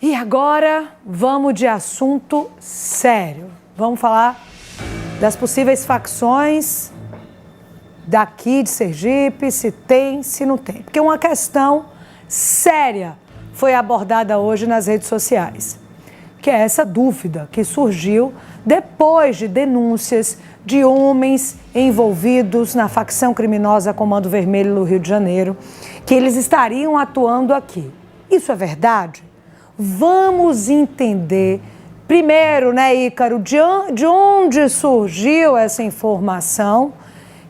E agora vamos de assunto sério. Vamos falar das possíveis facções daqui de Sergipe, se tem, se não tem. Porque uma questão séria foi abordada hoje nas redes sociais, que é essa dúvida que surgiu depois de denúncias de homens envolvidos na facção criminosa Comando Vermelho no Rio de Janeiro, que eles estariam atuando aqui. Isso é verdade? Vamos entender primeiro, né, Ícaro, de onde surgiu essa informação,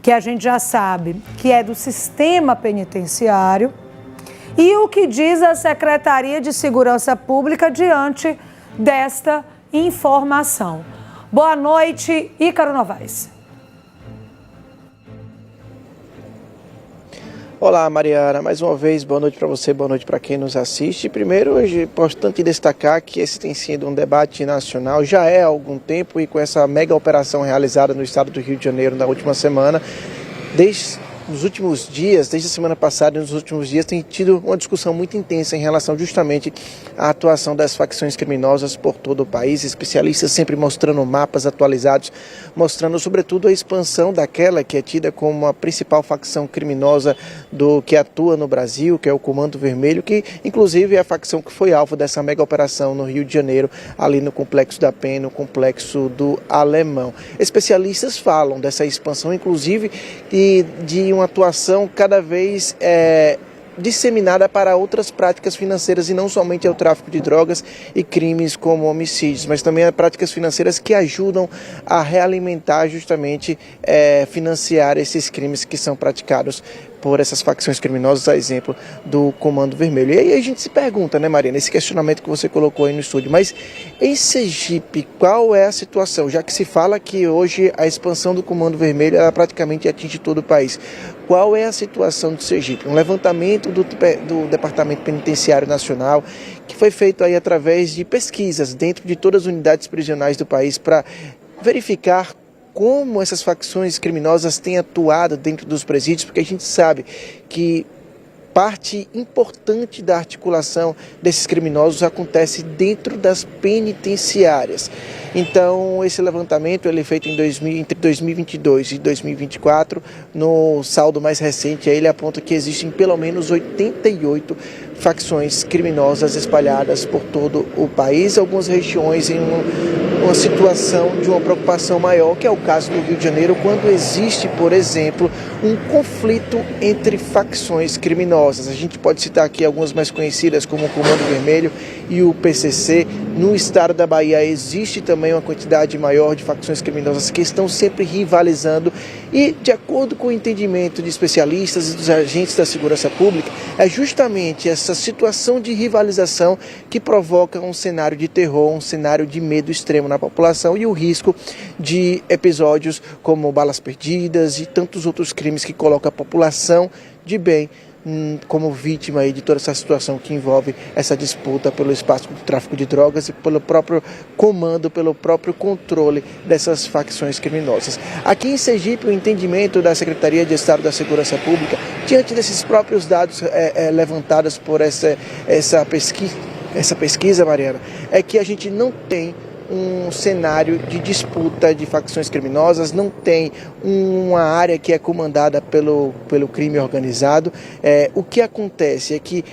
que a gente já sabe que é do sistema penitenciário, e o que diz a Secretaria de Segurança Pública diante desta informação. Boa noite, Ícaro Novaes. Olá, Mariana, mais uma vez, boa noite para você, boa noite para quem nos assiste. Primeiro, hoje é importante destacar que esse tem sido um debate nacional, já é há algum tempo, e com essa mega operação realizada no estado do Rio de Janeiro na última semana, desde a semana passada e nos últimos dias, tem tido uma discussão muito intensa em relação justamente à atuação das facções criminosas por todo o país, especialistas sempre mostrando mapas atualizados, mostrando sobretudo a expansão daquela que é tida como a principal facção criminosa que atua no Brasil, que é o Comando Vermelho, que inclusive é a facção que foi alvo dessa mega operação no Rio de Janeiro, ali no Complexo da Penha, no Complexo do Alemão. Especialistas falam dessa expansão, inclusive, e de uma atuação cada vez disseminada para outras práticas financeiras, e não somente ao tráfico de drogas e crimes como homicídios, mas também a práticas financeiras que ajudam a realimentar justamente, financiar esses crimes que são praticados por essas facções criminosas, a exemplo do Comando Vermelho. E aí a gente se pergunta, né, Mariana, esse questionamento que você colocou aí no estúdio, mas em Sergipe, qual é a situação? Já que se fala que hoje a expansão do Comando Vermelho ela praticamente atinge todo o país. Qual é a situação de Sergipe? Um levantamento do Departamento Penitenciário Nacional, que foi feito aí através de pesquisas dentro de todas as unidades prisionais do país para verificar como essas facções criminosas têm atuado dentro dos presídios, porque a gente sabe que parte importante da articulação desses criminosos acontece dentro das penitenciárias. Então, esse levantamento ele é feito entre 2022 e 2024, no saldo mais recente, ele aponta que existem pelo menos 88 facções criminosas espalhadas por todo o país, algumas regiões em uma situação de uma preocupação maior, que é o caso do Rio de Janeiro, quando existe, por exemplo, um conflito entre facções criminosas. A gente pode citar aqui algumas mais conhecidas, como o Comando Vermelho e o PCC. No estado da Bahia existe também uma quantidade maior de facções criminosas que estão sempre rivalizando, e, de acordo com o entendimento de especialistas e dos agentes da segurança pública, é justamente essa situação de rivalização que provoca um cenário de terror, um cenário de medo extremo na população, e o risco de episódios como balas perdidas e tantos outros crimes que colocam a população de bem como vítima aí de toda essa situação que envolve essa disputa pelo espaço do tráfico de drogas e pelo próprio comando, pelo próprio controle dessas facções criminosas. Aqui em Sergipe, o entendimento da Secretaria de Estado da Segurança Pública, diante desses próprios dados levantados por essa pesquisa, Mariana, é que a gente não tem um cenário de disputa de facções criminosas, não tem uma área que é comandada pelo crime organizado. O que acontece é que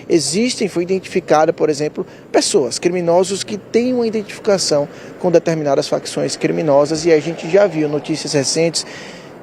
foi identificada, por exemplo, pessoas, criminosos que têm uma identificação com determinadas facções criminosas, e a gente já viu notícias recentes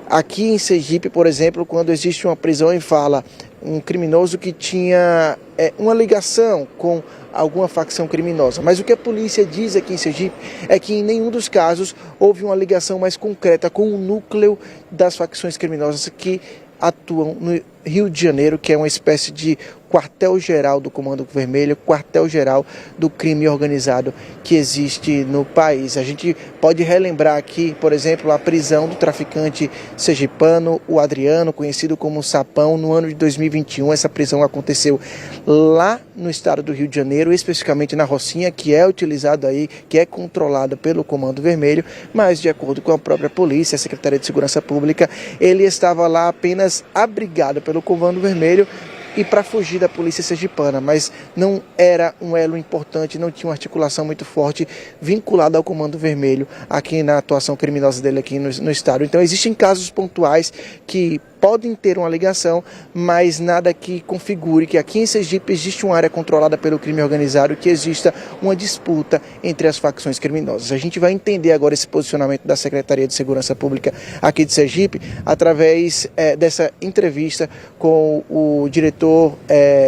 aqui em Sergipe, por exemplo, quando existe uma prisão e fala um criminoso que tinha uma ligação com alguma facção criminosa. Mas o que a polícia diz aqui em Sergipe é que em nenhum dos casos houve uma ligação mais concreta com o núcleo das facções criminosas que atuam no Rio de Janeiro, que é uma espécie de quartel-geral do Comando Vermelho, quartel-geral do crime organizado que existe no país. A gente pode relembrar aqui, por exemplo, a prisão do traficante sergipano, o Adriano, conhecido como Sapão, no ano de 2021. Essa prisão aconteceu lá no estado do Rio de Janeiro, especificamente na Rocinha, que é utilizada aí, que é controlada pelo Comando Vermelho, mas de acordo com a própria polícia, a Secretaria de Segurança Pública, ele estava lá apenas abrigado pelo Comando Vermelho, e para fugir da polícia sergipana, mas não era um elo importante, não tinha uma articulação muito forte vinculada ao Comando Vermelho aqui na atuação criminosa dele aqui no estado. Então existem casos pontuais que podem ter uma ligação, mas nada que configure que aqui em Sergipe existe uma área controlada pelo crime organizado, que exista uma disputa entre as facções criminosas. A gente vai entender agora esse posicionamento da Secretaria de Segurança Pública aqui de Sergipe através dessa entrevista com o diretor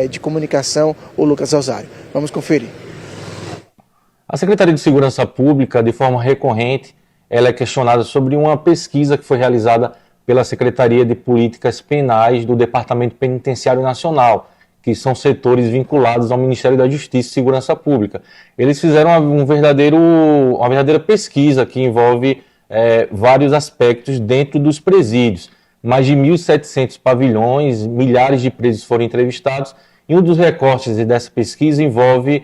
de comunicação, o Lucas Rosário. Vamos conferir. A Secretaria de Segurança Pública, de forma recorrente, ela é questionada sobre uma pesquisa que foi realizada pela Secretaria de Políticas Penais do Departamento Penitenciário Nacional, que são setores vinculados ao Ministério da Justiça e Segurança Pública. Eles fizeram uma verdadeira pesquisa que envolve vários aspectos dentro dos presídios. Mais de 1.700 pavilhões, milhares de presos foram entrevistados, e um dos recortes dessa pesquisa envolve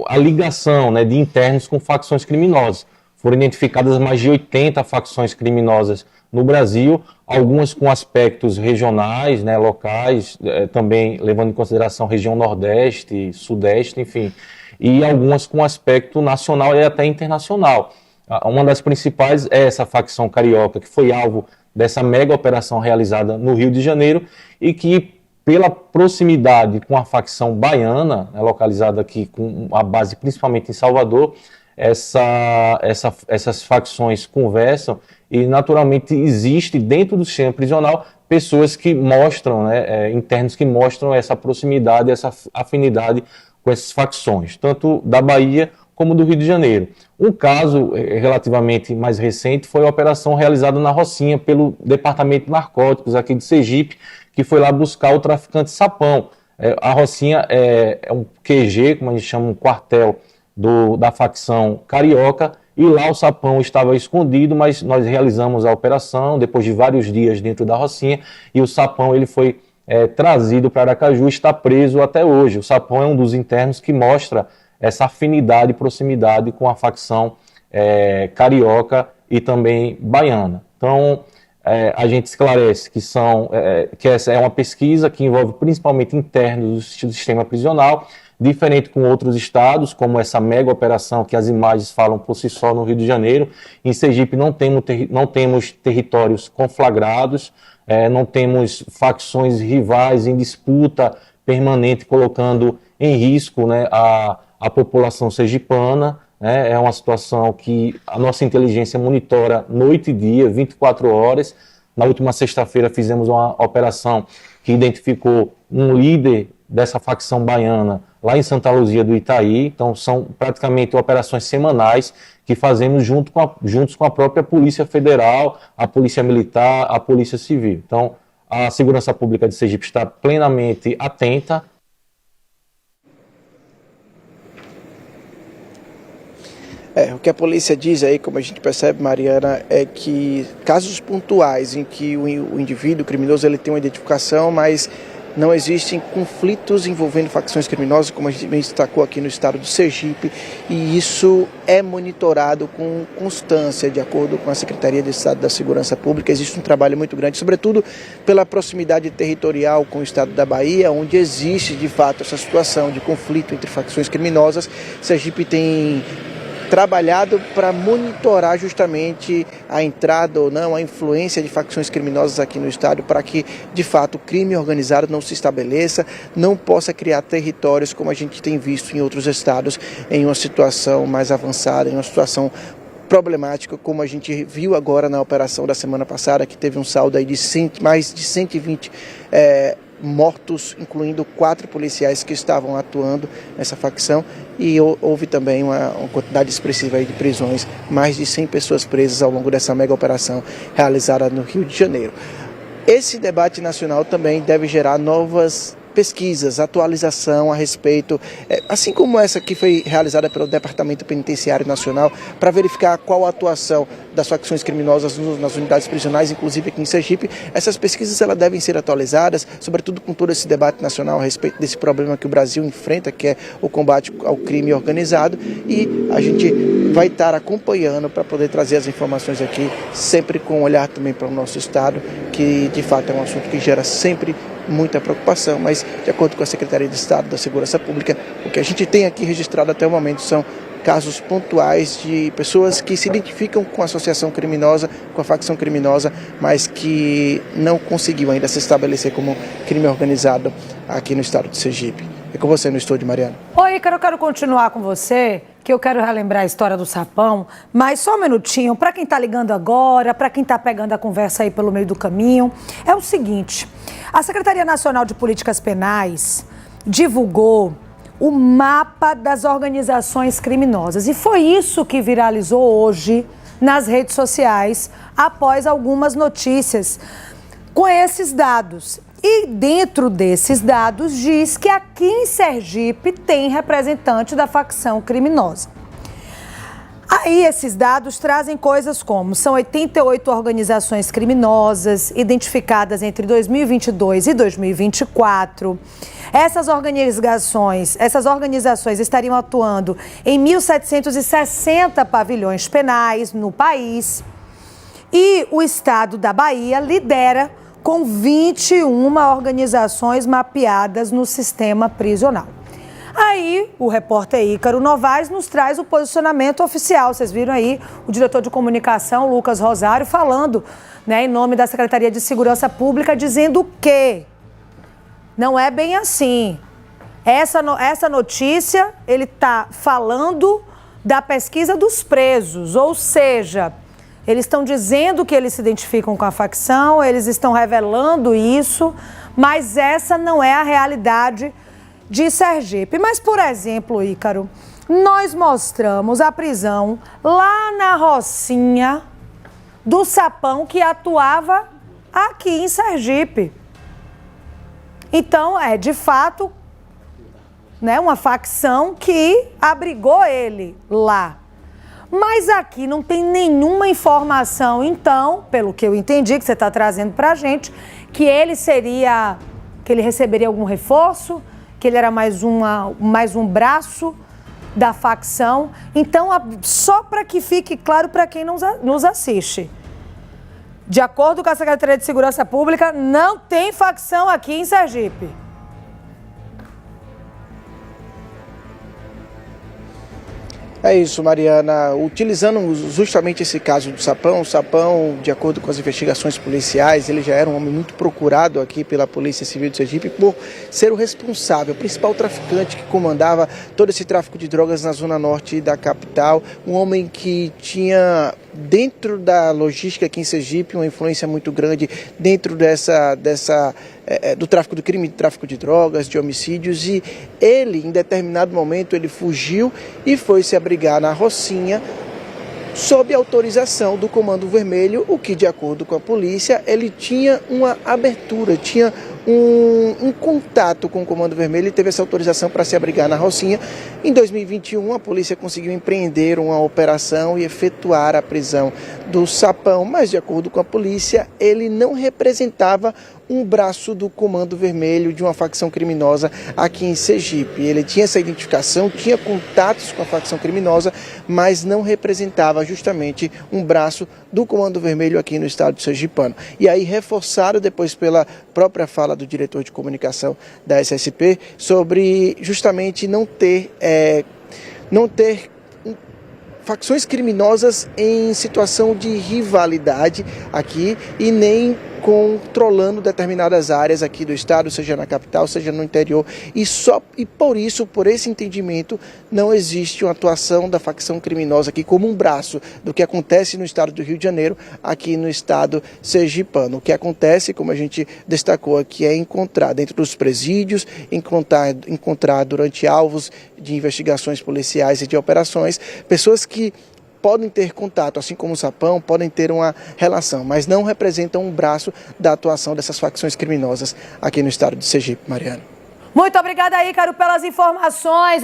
a ligação de internos com facções criminosas. Foram identificadas mais de 80 facções criminosas no Brasil, algumas com aspectos regionais, locais, também levando em consideração região Nordeste, Sudeste, enfim, e algumas com aspecto nacional e até internacional. Uma das principais é essa facção carioca, que foi alvo dessa mega operação realizada no Rio de Janeiro e que, pela proximidade com a facção baiana, localizada aqui com a base principalmente em Salvador, essas facções conversam e naturalmente existe dentro do sistema prisional pessoas que mostram, internos que mostram essa proximidade, essa afinidade com essas facções, tanto da Bahia como do Rio de Janeiro. Um caso relativamente mais recente foi a operação realizada na Rocinha pelo Departamento de Narcóticos aqui de Sergipe, que foi lá buscar o traficante Sapão. A Rocinha é um QG, como a gente chama, um quartel da facção carioca, e lá o Sapão estava escondido, mas nós realizamos a operação depois de vários dias dentro da Rocinha, e o Sapão ele foi trazido para Aracaju e está preso até hoje. O Sapão é um dos internos que mostra essa afinidade e proximidade com a facção carioca e também baiana. Então, a gente esclarece que essa é uma pesquisa que envolve principalmente internos do sistema prisional, diferente com outros estados, como essa mega operação que as imagens falam por si só no Rio de Janeiro. Em Sergipe não temos territórios conflagrados, não temos facções rivais em disputa permanente, colocando em risco a população sergipana. É uma situação que a nossa inteligência monitora noite e dia, 24 horas. Na última sexta-feira fizemos uma operação que identificou um líder dessa facção baiana lá em Santa Luzia do Itaí. Então são praticamente operações semanais que fazemos juntos com a própria Polícia Federal, a Polícia Militar, a Polícia Civil. Então a Segurança Pública de Sergipe está plenamente atenta. O que a polícia diz aí, como a gente percebe, Mariana, é que casos pontuais em que o indivíduo criminoso ele tem uma identificação, mas não existem conflitos envolvendo facções criminosas, como a gente destacou aqui no estado do Sergipe, e isso é monitorado com constância, de acordo com a Secretaria de Estado da Segurança Pública. Existe um trabalho muito grande, sobretudo pela proximidade territorial com o estado da Bahia, onde existe de fato essa situação de conflito entre facções criminosas. Sergipe tem trabalhado para monitorar justamente a entrada ou não, a influência de facções criminosas aqui no estado, para que, de fato, o crime organizado não se estabeleça, não possa criar territórios como a gente tem visto em outros estados, em uma situação mais avançada, em uma situação problemática, como a gente viu agora na operação da semana passada, que teve um saldo aí de mais de 120 mortos, incluindo 4 policiais que estavam atuando nessa facção, e houve também uma quantidade expressiva aí de prisões, mais de 100 pessoas presas ao longo dessa mega operação realizada no Rio de Janeiro. Esse debate nacional também deve gerar novas pesquisas, atualização a respeito, assim como essa que foi realizada pelo Departamento Penitenciário Nacional, para verificar qual a atuação das facções criminosas nas unidades prisionais, inclusive aqui em Sergipe. Essas pesquisas elas devem ser atualizadas, sobretudo com todo esse debate nacional a respeito desse problema que o Brasil enfrenta, que é o combate ao crime organizado, e a gente vai estar acompanhando para poder trazer as informações aqui, sempre com um olhar também para o nosso estado, que de fato é um assunto que gera sempre muita preocupação, mas de acordo com a Secretaria de Estado da Segurança Pública, o que a gente tem aqui registrado até o momento são casos pontuais de pessoas que se identificam com a associação criminosa, com a facção criminosa, mas que não conseguiu ainda se estabelecer como crime organizado aqui no estado de Sergipe. É com você no estúdio, Mariana. Oi, Ícaro, eu quero continuar com você, que eu quero relembrar a história do sapão, mas só um minutinho, para quem está ligando agora, para quem está pegando a conversa aí pelo meio do caminho, é o seguinte, a Secretaria Nacional de Políticas Penais divulgou o mapa das organizações criminosas. E foi isso que viralizou hoje nas redes sociais, após algumas notícias com esses dados. E dentro desses dados diz que aqui em Sergipe tem representante da facção criminosa. Aí esses dados trazem coisas como: são 88 organizações criminosas identificadas entre 2022 e 2024. Essas organizações estariam atuando em 1.760 pavilhões penais no país. E o estado da Bahia lidera com 21 organizações mapeadas no sistema prisional. Aí, o repórter Ícaro Novaes nos traz o posicionamento oficial. Vocês viram aí o diretor de comunicação, Lucas Rosário, falando, né, em nome da Secretaria de Segurança Pública, dizendo que não é bem assim. Essa notícia, ele está falando da pesquisa dos presos, ou seja, eles estão dizendo que eles se identificam com a facção, eles estão revelando isso, mas essa não é a realidade de Sergipe. Mas, por exemplo, Ícaro, nós mostramos a prisão lá na Rocinha do sapão que atuava aqui em Sergipe. Então, é de fato, né, uma facção que abrigou ele lá. Mas aqui não tem nenhuma informação, então, pelo que eu entendi, que você está trazendo para a gente, que ele receberia algum reforço, que ele era mais um braço da facção. Então, só para que fique claro para quem nos assiste, de acordo com a Secretaria de Segurança Pública, não tem facção aqui em Sergipe. É isso, Mariana. Utilizando justamente esse caso do sapão, o sapão, de acordo com as investigações policiais, ele já era um homem muito procurado aqui pela Polícia Civil de Sergipe por ser o responsável, o principal traficante que comandava todo esse tráfico de drogas na zona norte da capital. Um homem que tinha, dentro da logística aqui em Sergipe, uma influência muito grande dentro do tráfico do crime, de tráfico de drogas, de homicídios, e ele, em determinado momento, ele fugiu e foi se abrigar na Rocinha sob autorização do Comando Vermelho, o que, de acordo com a polícia, ele tinha uma abertura, tinha um contato com o Comando Vermelho e teve essa autorização para se abrigar na Rocinha. Em 2021, a polícia conseguiu empreender uma operação e efetuar a prisão do sapão, mas, de acordo com a polícia, ele não representava um braço do Comando Vermelho de uma facção criminosa aqui em Sergipe. Ele tinha essa identificação, tinha contatos com a facção criminosa, mas não representava justamente um braço do Comando Vermelho aqui no estado de Sergipano. E aí, reforçado depois pela própria fala do diretor de comunicação da SSP sobre justamente não ter facções criminosas em situação de rivalidade aqui e nem controlando determinadas áreas aqui do estado, seja na capital, seja no interior, e por isso, por esse entendimento, não existe uma atuação da facção criminosa aqui como um braço do que acontece no estado do Rio de Janeiro, aqui no estado sergipano. O que acontece, como a gente destacou aqui, é encontrar dentro dos presídios, encontrar durante alvos de investigações policiais e de operações, pessoas que podem ter contato, assim como o sapão, podem ter uma relação, mas não representam um braço da atuação dessas facções criminosas aqui no estado de Sergipe, Mariana. Muito obrigada, Ícaro, pelas informações.